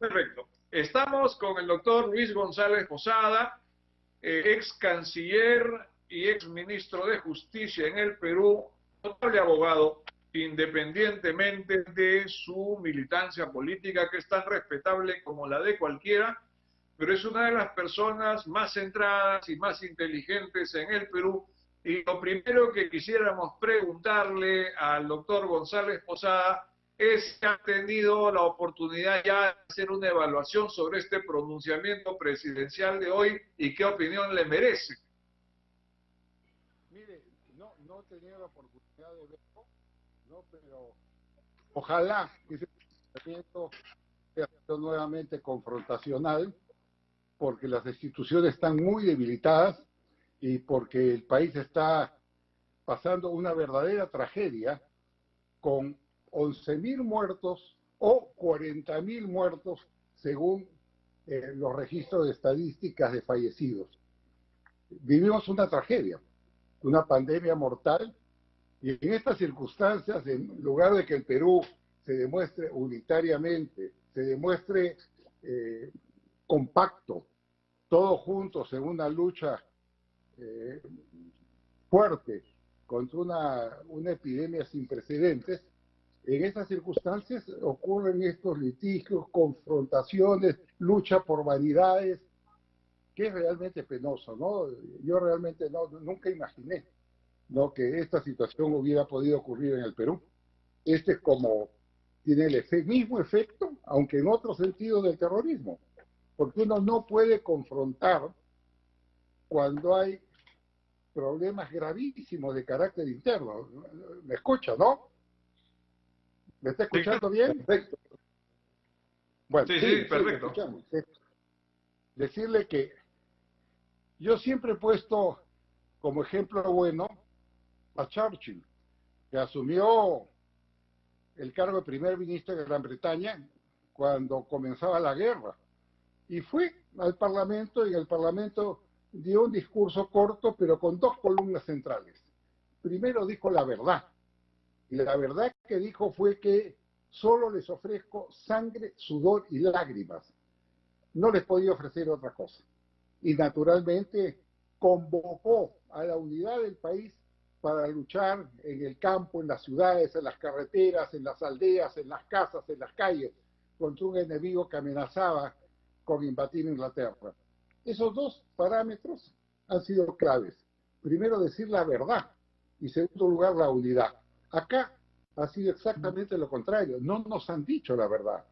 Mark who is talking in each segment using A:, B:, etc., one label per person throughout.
A: Perfecto. Estamos con el doctor Luis González Posada, ex canciller y ex ministro de Justicia en el Perú, notable abogado, independientemente de su militancia política, que es tan respetable como la de cualquiera, pero es una de las personas más centradas y más inteligentes en el Perú. Y lo primero que quisiéramos preguntarle al doctor González Posada es si ha tenido la oportunidad ya de hacer una evaluación sobre este pronunciamiento presidencial de hoy y qué opinión le merece.
B: Mire, no he tenido la oportunidad de verlo, ¿no? Pero ojalá que ese pronunciamiento sea nuevamente confrontacional, porque las instituciones están muy debilitadas y porque el país está pasando una verdadera tragedia con 11.000 muertos o 40.000 muertos según los registros de estadísticas de fallecidos. Vivimos una tragedia, una pandemia mortal, y en estas circunstancias, en lugar de que el Perú se demuestre unitariamente, se demuestre compacto, todos juntos en una lucha fuerte contra una epidemia sin precedentes, en estas circunstancias ocurren estos litigios, confrontaciones, lucha por vanidades, que es realmente penoso, ¿no? Yo realmente nunca imaginé, ¿no?, que esta situación hubiera podido ocurrir en el Perú. Este es como tiene el mismo efecto, aunque en otro sentido, del terrorismo, porque uno no puede confrontar cuando hay problemas gravísimos de carácter interno. ¿Me escucha, no? ¿Me está escuchando bien?
A: Perfecto.
B: Bueno,
A: Sí, perfecto.
B: escuchamos. Decirle que yo siempre he puesto como ejemplo bueno a Churchill, que asumió el cargo de primer ministro de Gran Bretaña cuando comenzaba la guerra. Y fue al Parlamento, y en el Parlamento dio un discurso corto, pero con dos columnas centrales. Primero dijo la verdad. Y la verdad que dijo fue que solo les ofrezco sangre, sudor y lágrimas. No les podía ofrecer otra cosa. Y naturalmente convocó a la unidad del país para luchar en el campo, en las ciudades, en las carreteras, en las aldeas, en las casas, en las calles, contra un enemigo que amenazaba con invadir Inglaterra. Esos dos parámetros han sido claves. Primero, decir la verdad, y segundo lugar, la unidad. Acá ha sido exactamente lo contrario. No nos han dicho la verdad.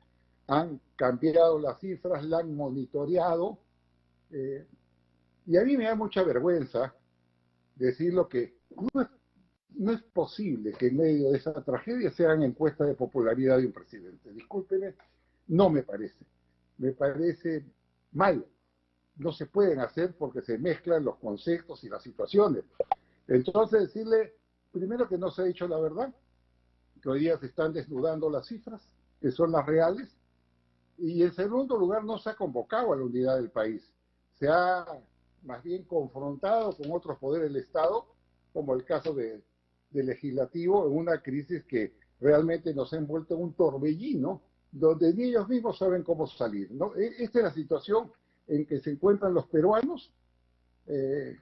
B: Han cambiado las cifras, la han monitoreado, y a mí me da mucha vergüenza decir lo que no es posible que en medio de esa tragedia se hagan encuestas de popularidad de un presidente. Discúlpeme, no me parece. Me parece mal. No se pueden hacer porque se mezclan los conceptos y las situaciones. Entonces, decirle, primero, que no se ha dicho la verdad, que hoy día se están desnudando las cifras, que son las reales, y en segundo lugar, no se ha convocado a la unidad del país. Se ha más bien confrontado con otros poderes del Estado, como el caso del legislativo, en una crisis que realmente nos ha envuelto en un torbellino, donde ni ellos mismos saben cómo salir, ¿no? Esta es la situación en que se encuentran los peruanos en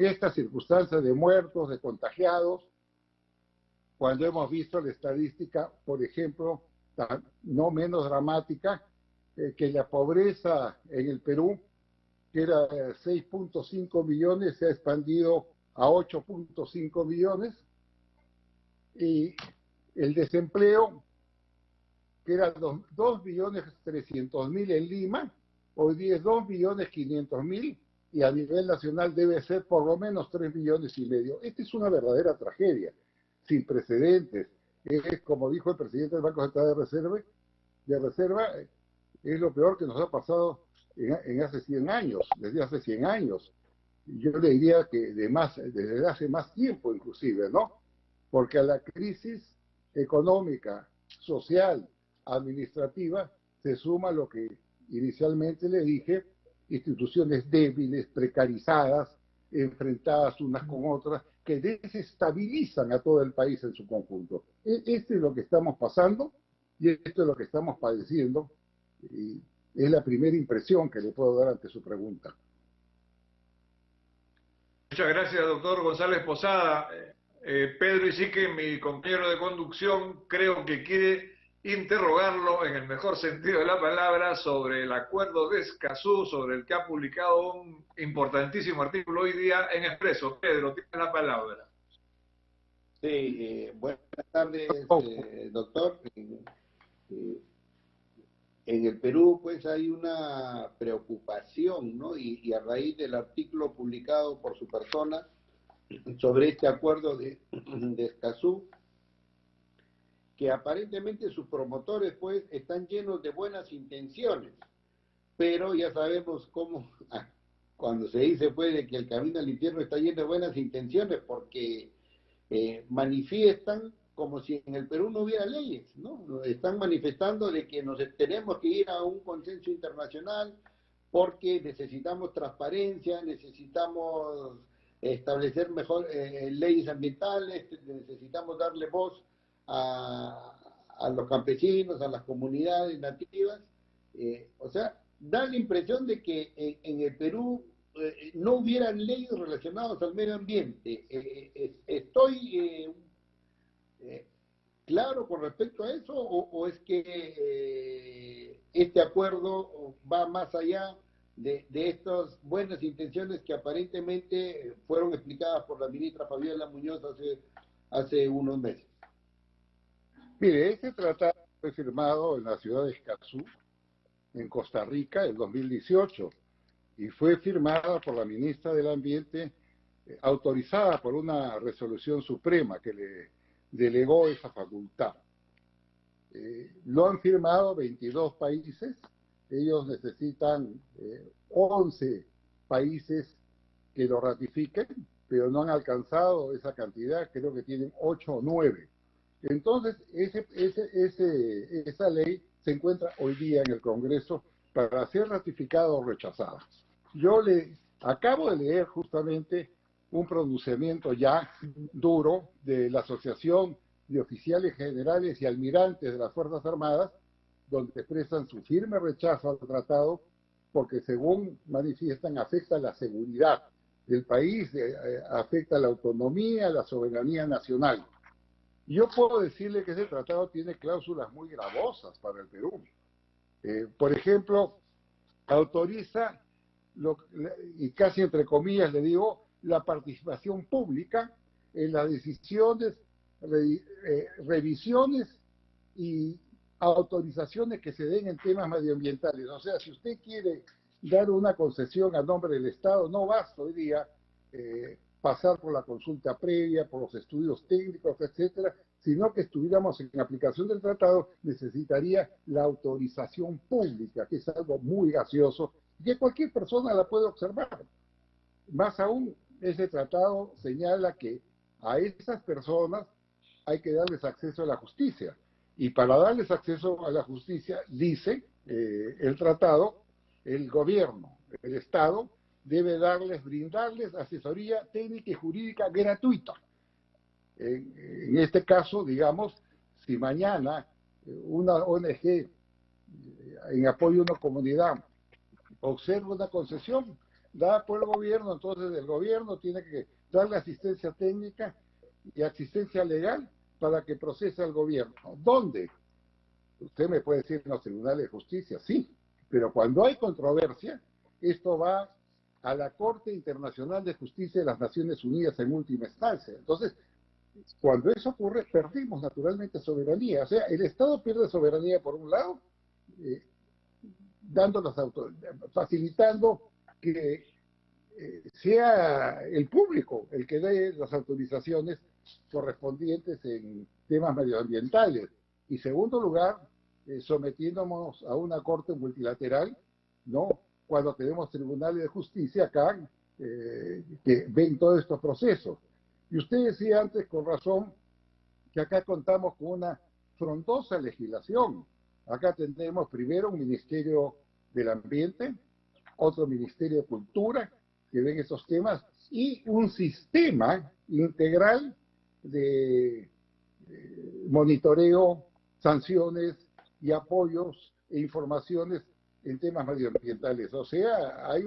B: estas circunstancias de muertos, de contagiados, cuando hemos visto la estadística, por ejemplo, no menos dramática, que la pobreza en el Perú, que era 6.5 millones, se ha expandido a 8.5 millones, y el desempleo, que era 2.300.000 en Lima, hoy día es 2.500.000, y a nivel nacional debe ser por lo menos 3,5 millones. Esta es una verdadera tragedia, sin precedentes. Es, como dijo el presidente del Banco Central de Reserva, es lo peor que nos ha pasado en hace 100 años, desde hace 100 años. Yo le diría que desde hace más tiempo inclusive, ¿no? Porque a la crisis económica, social, administrativa, se suma lo que inicialmente le dije: instituciones débiles, precarizadas, enfrentadas unas con otras, que desestabilizan a todo el país en su conjunto. Esto es lo que estamos pasando, Y esto es lo que estamos padeciendo, y es la primera impresión que le puedo dar ante su pregunta.
A: Muchas gracias, doctor González Posada. Pedro Isique, mi compañero de conducción, creo que quiere interrogarlo en el mejor sentido de la palabra sobre el acuerdo de Escazú, sobre el que ha publicado un importantísimo artículo hoy día en Expreso. Pedro, tiene la palabra.
C: Sí, buenas tardes, doctor. En el Perú, pues, hay una preocupación, ¿no? Y a raíz del artículo publicado por su persona sobre este acuerdo de Escazú, que aparentemente sus promotores, pues, están llenos de buenas intenciones, pero ya sabemos cómo, cuando se dice, pues, de que el camino al infierno está lleno de buenas intenciones, porque manifiestan como si en el Perú no hubiera leyes, ¿no? Están manifestando de que nos tenemos que ir a un consenso internacional porque necesitamos transparencia, necesitamos establecer mejor leyes ambientales, necesitamos darle voz a los campesinos, a las comunidades nativas. O sea, da la impresión de que en el Perú no hubieran leyes relacionadas al medio ambiente. Estoy claro con respecto a eso, o es que este acuerdo va más allá de estas buenas intenciones que aparentemente fueron explicadas por la ministra Fabiola Muñoz hace unos meses.
B: Mire, este tratado fue firmado en la ciudad de Escazú, en Costa Rica, en 2018, y fue firmada por la ministra del Ambiente, autorizada por una resolución suprema que le delegó esa facultad. Lo han firmado 22 países, ellos necesitan 11 países que lo ratifiquen, pero no han alcanzado esa cantidad, creo que tienen 8 o 9. Entonces, esa ley se encuentra hoy día en el Congreso para ser ratificada o rechazada. Yo le acabo de leer justamente un pronunciamiento ya duro de la Asociación de Oficiales Generales y Almirantes de las Fuerzas Armadas, donde expresan su firme rechazo al tratado porque, según manifiestan, afecta la seguridad del país, afecta la autonomía, la soberanía nacional. Yo puedo decirle que ese tratado tiene cláusulas muy gravosas para el Perú. Por ejemplo, autoriza, y casi entre comillas le digo, la participación pública en las decisiones, revisiones y autorizaciones que se den en temas medioambientales. O sea, si usted quiere dar una concesión a nombre del Estado, no basta hoy día pasar por la consulta previa, por los estudios técnicos, etcétera, sino que estuviéramos en aplicación del tratado, necesitaría la autorización pública, que es algo muy gaseoso, y que cualquier persona la puede observar. Más aún, ese tratado señala que a esas personas hay que darles acceso a la justicia. Y para darles acceso a la justicia, dice el tratado, el gobierno, el Estado, debe brindarles asesoría técnica y jurídica gratuita. En este caso, digamos, si mañana una ONG en apoyo a una comunidad observa una concesión dada por el gobierno, entonces el gobierno tiene que darle asistencia técnica y asistencia legal para que procese al gobierno. ¿Dónde? Usted me puede decir en los tribunales de justicia, sí, pero cuando hay controversia, esto va a la Corte Internacional de Justicia de las Naciones Unidas en última instancia. Entonces, cuando eso ocurre, perdimos naturalmente soberanía. O sea, el Estado pierde soberanía por un lado, facilitando que sea el público el que dé las autorizaciones correspondientes en temas medioambientales. Y segundo lugar, sometiéndonos a una corte multilateral, ¿no? Cuando tenemos tribunales de justicia acá que ven todos estos procesos. Y usted decía antes, con razón, que acá contamos con una frondosa legislación. Acá tenemos primero un Ministerio del Ambiente, otro Ministerio de Cultura, que ven esos temas, y un sistema integral de monitoreo, sanciones y apoyos e informaciones en temas medioambientales. O sea, hay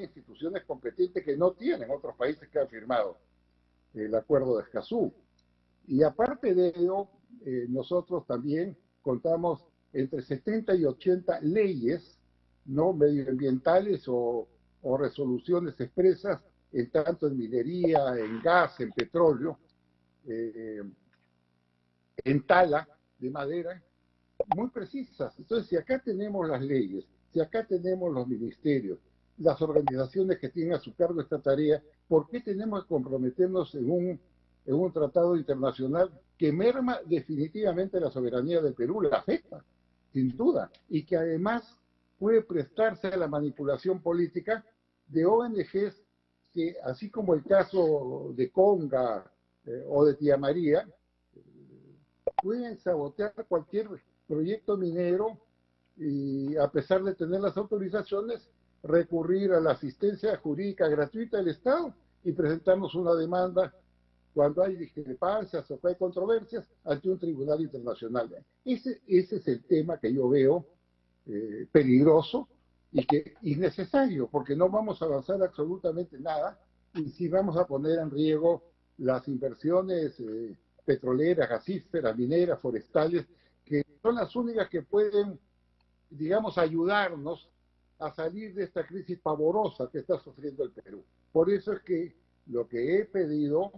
B: instituciones competentes que no tienen otros países que han firmado el acuerdo de Escazú. Y aparte de ello, nosotros también contamos entre 70 y 80 leyes no medioambientales o resoluciones expresas en tanto en minería, en gas, en petróleo, en tala de madera, muy precisas. Entonces, si acá tenemos las leyes, si acá tenemos los ministerios, las organizaciones que tienen a su cargo esta tarea, ¿por qué tenemos que comprometernos en un tratado internacional que merma definitivamente la soberanía del Perú, la afecta, sin duda, y que además puede prestarse a la manipulación política de ONGs que, así como el caso de Conga o de Tía María, pueden sabotear cualquier proyecto minero y, a pesar de tener las autorizaciones, recurrir a la asistencia jurídica gratuita del Estado y presentarnos una demanda cuando hay discrepancias o hay controversias ante un tribunal internacional. Ese es el tema que yo veo peligroso y que innecesario, porque no vamos a avanzar absolutamente nada y sí vamos a poner en riesgo las inversiones petroleras, gasíferas, mineras, forestales, que son las únicas que pueden, digamos, ayudarnos a salir de esta crisis pavorosa que está sufriendo el Perú. Por eso es que lo que he pedido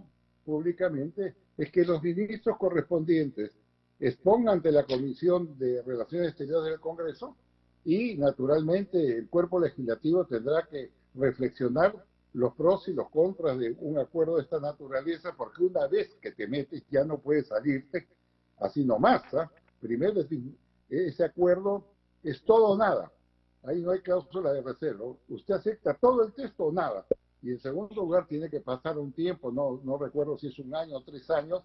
B: públicamente es que los ministros correspondientes expongan ante la Comisión de Relaciones Exteriores del Congreso y, naturalmente, el cuerpo legislativo tendrá que reflexionar los pros y los contras de un acuerdo de esta naturaleza, porque una vez que te metes ya no puedes salirte así nomás. Primero, ese acuerdo es todo o nada. Ahí no hay cláusula de reserva. Usted acepta todo el texto o nada. Y en segundo lugar, tiene que pasar un tiempo, no recuerdo si es 1 año o 3 años,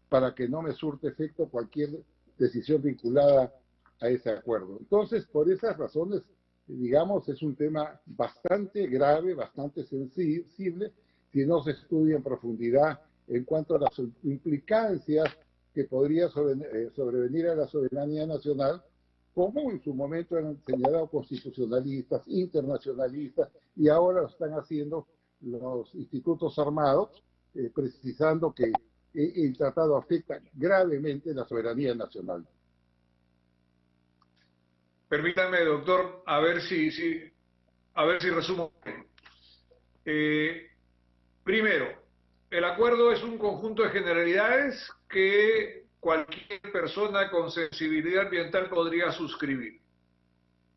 B: para que no me surte efecto cualquier decisión vinculada a ese acuerdo. Entonces, por esas razones, digamos, es un tema bastante grave, bastante sensible, si no se estudia en profundidad en cuanto a las implicancias que podría sobrevenir a la soberanía nacional, como en su momento han señalado constitucionalistas, internacionalistas, y ahora lo están haciendo los institutos armados, precisando que el tratado afecta gravemente la soberanía nacional.
A: Permítame, doctor, a ver si resumo. Primero, el acuerdo es un conjunto de generalidades que cualquier persona con sensibilidad ambiental podría suscribir.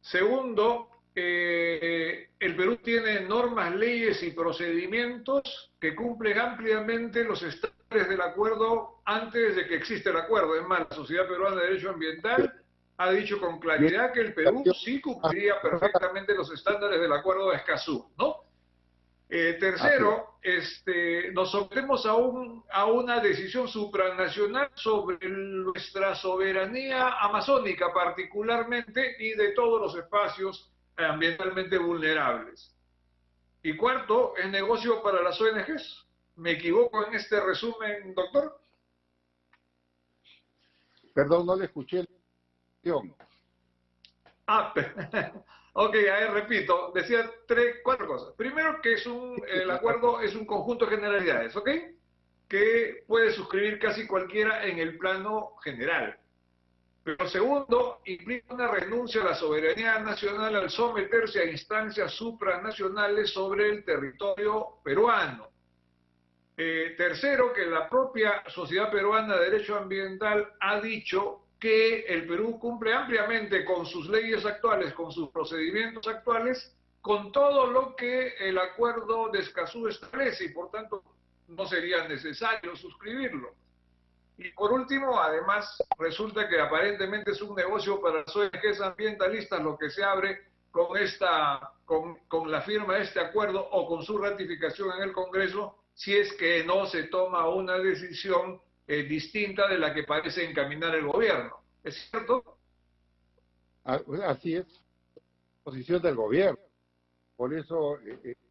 A: Segundo, el Perú tiene normas, leyes y procedimientos que cumplen ampliamente los estándares del acuerdo antes de que exista el acuerdo. Es más, la Sociedad Peruana de Derecho Ambiental ha dicho con claridad que el Perú sí cumpliría perfectamente los estándares del acuerdo de Escazú, ¿no? Tercero, nos sometemos a una decisión supranacional sobre nuestra soberanía amazónica particularmente y de todos los espacios ambientalmente vulnerables. Y cuarto, es negocio para las ONGs. ¿Me equivoco en este resumen, doctor?
B: Perdón, no le escuché.
A: Ok, a ver, repito, decía 4 cosas. Primero, que el acuerdo es un conjunto de generalidades, ¿ok? Que puede suscribir casi cualquiera en el plano general. Pero segundo, implica una renuncia a la soberanía nacional al someterse a instancias supranacionales sobre el territorio peruano. Tercero, que la propia Sociedad Peruana de Derecho Ambiental ha dicho que el Perú cumple ampliamente con sus leyes actuales, con sus procedimientos actuales, con todo lo que el acuerdo de Escazú establece y por tanto no sería necesario suscribirlo. Y por último, además, resulta que aparentemente es un negocio para las ONGs ambientalistas lo que se abre con la firma de este acuerdo o con su ratificación en el Congreso, si es que no se toma una decisión distinta de la que parece encaminar el gobierno. ¿Es cierto?
B: Así es, posición del gobierno. Por eso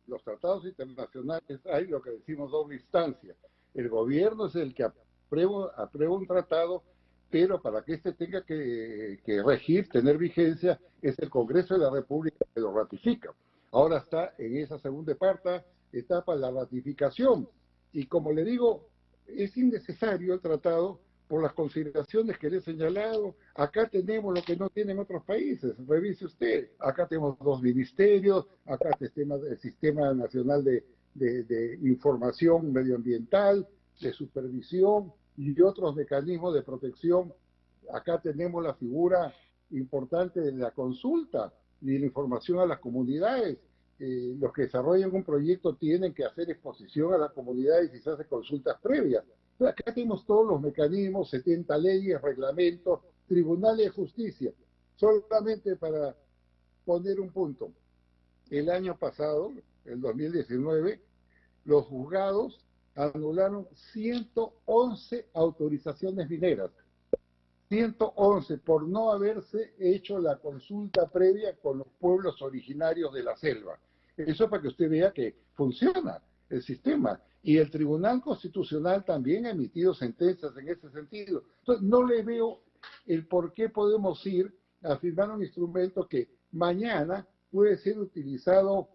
B: los tratados internacionales hay lo que decimos doble instancia. El gobierno es el que aprueba un tratado pero para que este tenga que regir, tener vigencia, es el Congreso de la República que lo ratifica. Ahora está en esa segunda etapa la ratificación. Y como le digo, es innecesario el tratado por las consideraciones que le he señalado. Acá tenemos lo que no tienen otros países. Revise usted. Acá tenemos 2 ministerios, acá tenemos el Sistema Nacional de Información Medioambiental, de supervisión y otros mecanismos de protección. Acá tenemos la figura importante de la consulta y de la información a las comunidades. Los que desarrollan un proyecto tienen que hacer exposición a las comunidades y se hace consultas previas. Entonces, acá tenemos todos los mecanismos, 70 leyes, reglamentos, tribunales de justicia. Solamente para poner un punto, el año pasado, el 2019, los juzgados anularon 111 autorizaciones mineras. 111 por no haberse hecho la consulta previa con los pueblos originarios de la selva. Eso para que usted vea que funciona el sistema. Y el Tribunal Constitucional también ha emitido sentencias en ese sentido. Entonces, no le veo el por qué podemos ir a firmar un instrumento que mañana puede ser utilizado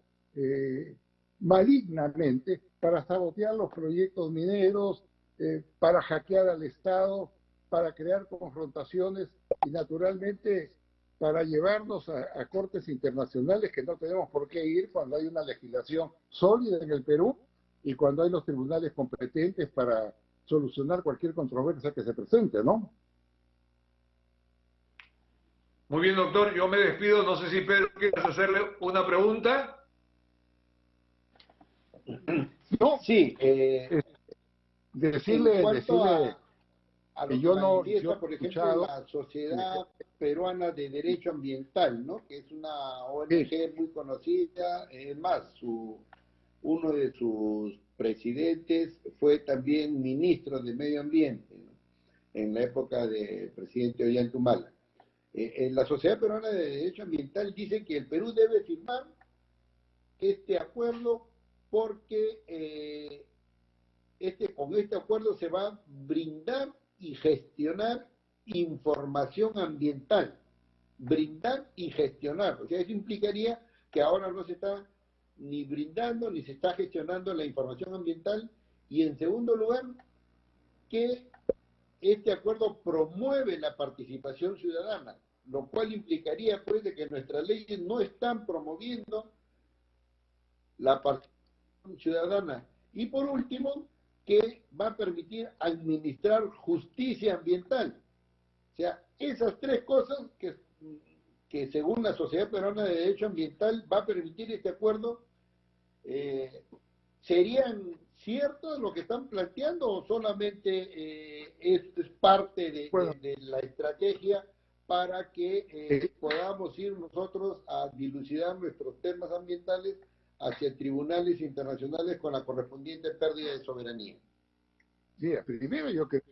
B: malignamente para sabotear los proyectos mineros, para hackear al Estado, para crear confrontaciones y naturalmente para llevarnos a cortes internacionales que no tenemos por qué ir cuando hay una legislación sólida en el Perú y cuando hay los tribunales competentes para solucionar cualquier controversia que se presente, ¿no?
A: Muy bien, doctor, yo me despido. No sé si Pedro quieres hacerle una pregunta.
C: No, sí.
B: Decirle
C: a lo
B: que
C: que
B: yo
C: manifiesta,
B: no
C: por
B: he
C: ejemplo,
B: escuchado,
C: la Sociedad Peruana de Derecho Ambiental, ¿no? Que es una ONG
B: sí,
C: muy conocida. Es más, uno de sus presidentes fue también ministro de Medio Ambiente, ¿no? En la época del presidente Ollantumala. La Sociedad Peruana de Derecho Ambiental dice que el Perú debe firmar este acuerdo porque con este acuerdo se va a brindar y gestionar información ambiental. Brindar y gestionar. O sea, eso implicaría que ahora no se está ni brindando ni se está gestionando la información ambiental. Y en segundo lugar, que este acuerdo promueve la participación ciudadana, lo cual implicaría pues de que nuestras leyes no están promoviendo la participación ciudadana. Y por último, que va a permitir administrar justicia ambiental. O sea, esas 3 cosas que según la Sociedad Peruana de Derecho Ambiental va a permitir este acuerdo, ¿serían ciertos lo que están planteando o solamente es parte
B: bueno,
C: de la estrategia para que podamos ir nosotros a dilucidar nuestros temas ambientales hacia tribunales internacionales con la correspondiente pérdida de soberanía?
B: sí, primero yo creo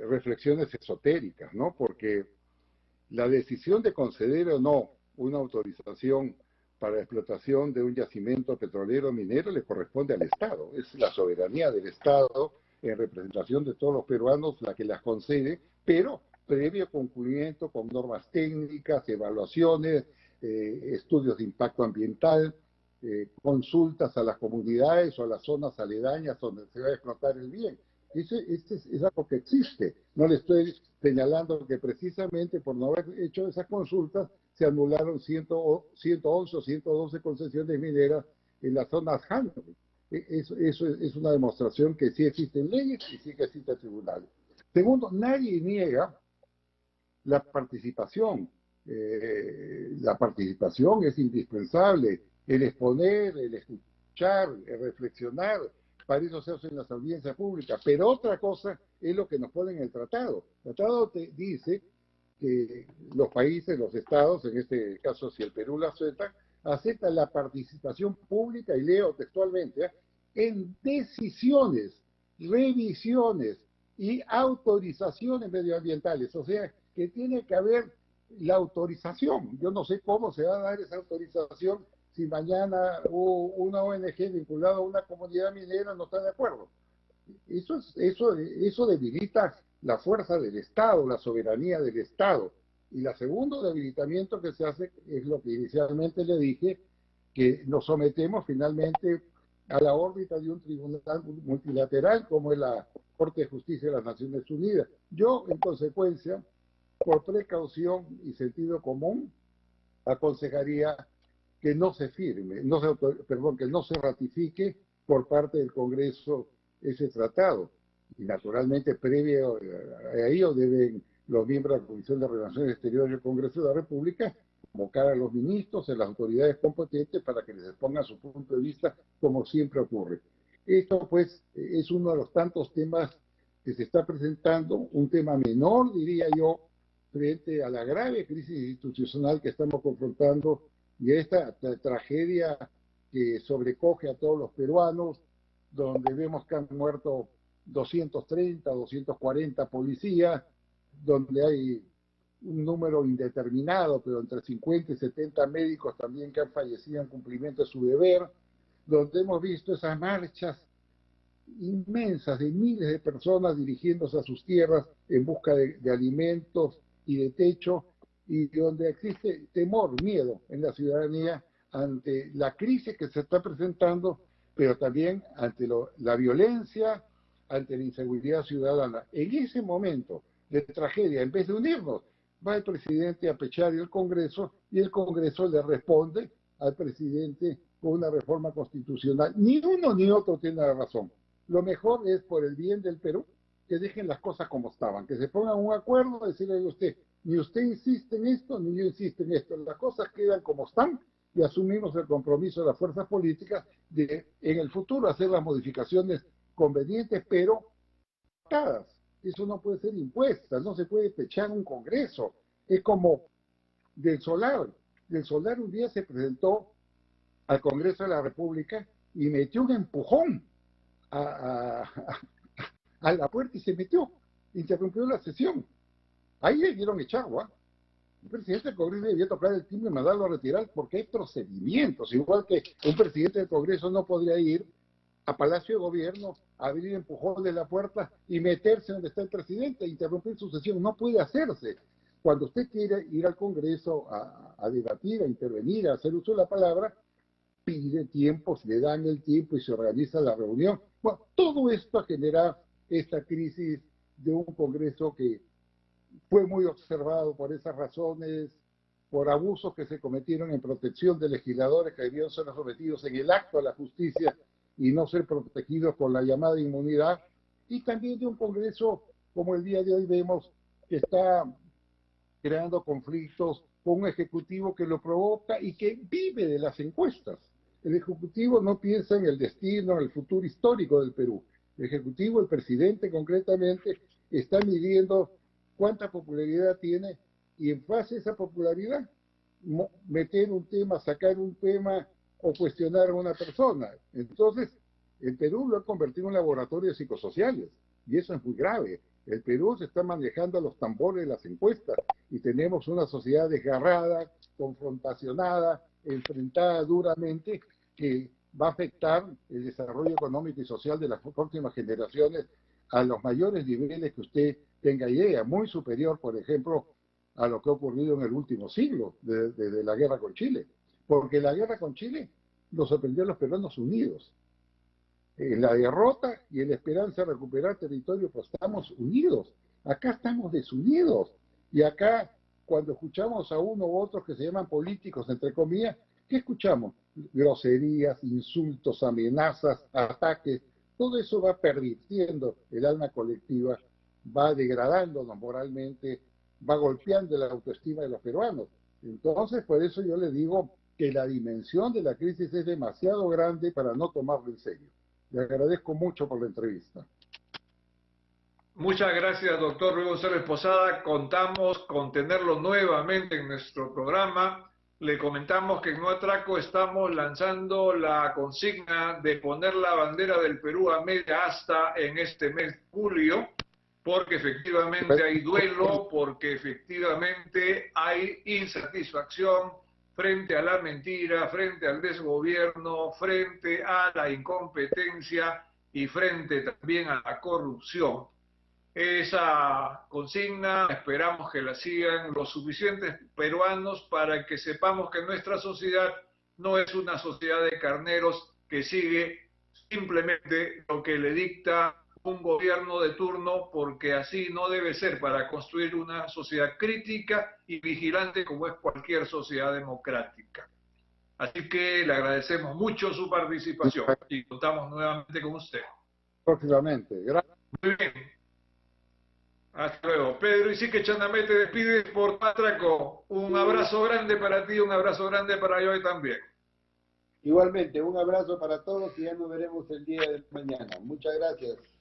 B: reflexiones esotéricas, ¿no? Porque la decisión de conceder o no una autorización para la explotación de un yacimiento petrolero minero le corresponde al Estado. Es la soberanía del Estado en representación de todos los peruanos la que las concede, pero previo cumplimiento con normas técnicas, evaluaciones, estudios de impacto ambiental, consultas a las comunidades o a las zonas aledañas donde se va a explotar el bien. Es algo que existe. No le estoy señalando que precisamente por no haber hecho esas consultas se anularon 111 o 112 concesiones mineras en las zonas Hanley. Eso es una demostración que sí existen leyes y sí que existen tribunales. Segundo, nadie niega la participación. La participación es indispensable. El exponer, el escuchar, el reflexionar, para eso se hacen las audiencias públicas. Pero otra cosa es lo que nos pone en el tratado. El tratado te dice que los países, los estados, en este caso si el Perú la acepta la participación pública, y leo textualmente, en decisiones, revisiones y autorizaciones medioambientales. O sea, que tiene que haber la autorización. Yo no sé cómo se va a dar esa autorización si mañana una ONG vinculada a una comunidad minera no está de acuerdo. Eso debilita la fuerza del Estado, la soberanía del Estado. Y la segundo debilitamiento que se hace es lo que inicialmente le dije, que nos sometemos finalmente a la órbita de un tribunal multilateral como es la Corte de Justicia de las Naciones Unidas. Yo, en consecuencia, por precaución y sentido común, aconsejaría que no se firme, que no se ratifique por parte del Congreso ese tratado. Y naturalmente, previo a ello, deben los miembros de la Comisión de Relaciones Exteriores del Congreso de la República convocar a los ministros y a las autoridades competentes para que les expongan su punto de vista, como siempre ocurre. Esto, pues, es uno de los tantos temas que se está presentando, un tema menor, diría yo, frente a la grave crisis institucional que estamos confrontando y a esta tragedia que sobrecoge a todos los peruanos, donde vemos que han muerto 230, 240 policías, donde hay un número indeterminado, pero entre 50 y 70 médicos también que han fallecido en cumplimiento de su deber, donde hemos visto esas marchas inmensas de miles de personas dirigiéndose a sus tierras en busca de alimentos y de techo, y donde existe temor, miedo en la ciudadanía ante la crisis que se está presentando, pero también ante la violencia, ante la inseguridad ciudadana. En ese momento de tragedia, en vez de unirnos, va el presidente a pechar el Congreso y el Congreso le responde al presidente con una reforma constitucional. Ni uno ni otro tiene la razón. Lo mejor es, por el bien del Perú, que dejen las cosas como estaban, que se pongan un acuerdo, decirle a usted, ni usted insiste en esto, ni yo insisto en esto. Las cosas quedan como están y asumimos el compromiso de las fuerzas políticas de, en el futuro, hacer las modificaciones convenientes, pero pactadas. Eso no puede ser impuesta, no se puede pechar un Congreso. Es como del Solar. Del Solar un día se presentó al Congreso de la República y metió un empujón a la puerta y se metió, interrumpió la sesión. Ahí le dieron echar, ¿eh? El presidente del Congreso debía tocar el timbre y mandarlo a retirar porque hay procedimientos, igual que un presidente del Congreso no podría ir a Palacio de Gobierno, abrir empujón de la puerta y meterse donde está el presidente, interrumpir su sesión. No puede hacerse. Cuando usted quiere ir al Congreso a debatir, a intervenir, a hacer uso de la palabra, pide tiempo, se le dan el tiempo y se organiza la reunión. Bueno, todo esto genera esta crisis de un Congreso que fue muy observado por esas razones, por abusos que se cometieron en protección de legisladores que debían ser sometidos en el acto a la justicia y no ser protegidos con la llamada inmunidad, y también de un Congreso como el día de hoy vemos que está creando conflictos con un Ejecutivo que lo provoca y que vive de las encuestas. El Ejecutivo no piensa en el destino, en el futuro histórico del Perú. El Ejecutivo, el presidente concretamente, está midiendo cuánta popularidad tiene y en base a esa popularidad meter un tema, sacar un tema o cuestionar a una persona. Entonces, el Perú lo ha convertido en un laboratorio de psicosociales y eso es muy grave. El Perú se está manejando a los tambores de las encuestas y tenemos una sociedad desgarrada, confrontacionada, enfrentada duramente, que va a afectar el desarrollo económico y social de las próximas generaciones a los mayores niveles que usted tenga idea, muy superior, por ejemplo, a lo que ha ocurrido en el último siglo, desde la guerra con Chile. Porque la guerra con Chile nos sorprendió a los peruanos unidos. En la derrota y en la esperanza de recuperar territorio, pues estamos unidos. Acá estamos desunidos. Y acá, cuando escuchamos a uno u otros que se llaman políticos, entre comillas, ¿qué escuchamos? Groserías, insultos, amenazas, ataques. Todo eso va pervirtiendo el alma colectiva, va degradándonos moralmente, va golpeando la autoestima de los peruanos. Entonces, por eso yo le digo que la dimensión de la crisis es demasiado grande para no tomarlo en serio. Le agradezco mucho por la entrevista.
A: Muchas gracias, doctor Luis González Posada. Contamos con tenerlo nuevamente en nuestro programa. Le comentamos que en No Atraco estamos lanzando la consigna de poner la bandera del Perú a media asta en este mes de julio, porque efectivamente hay duelo, porque efectivamente hay insatisfacción frente a la mentira, frente al desgobierno, frente a la incompetencia y frente también a la corrupción. esa consigna, esperamos que la sigan los suficientes peruanos para que sepamos que nuestra sociedad no es una sociedad de carneros que sigue simplemente lo que le dicta un gobierno de turno, porque así no debe ser para construir una sociedad crítica y vigilante como es cualquier sociedad democrática. Así que le agradecemos mucho su participación y contamos nuevamente con usted.
B: Próximamente. Gracias.
A: Muy bien. Hasta luego. Pedro Isidro Chanamé, te despides por Patraco. Un abrazo grande para ti, un abrazo grande para yo también.
C: Igualmente, un abrazo para todos y ya nos veremos el día de mañana. Muchas gracias.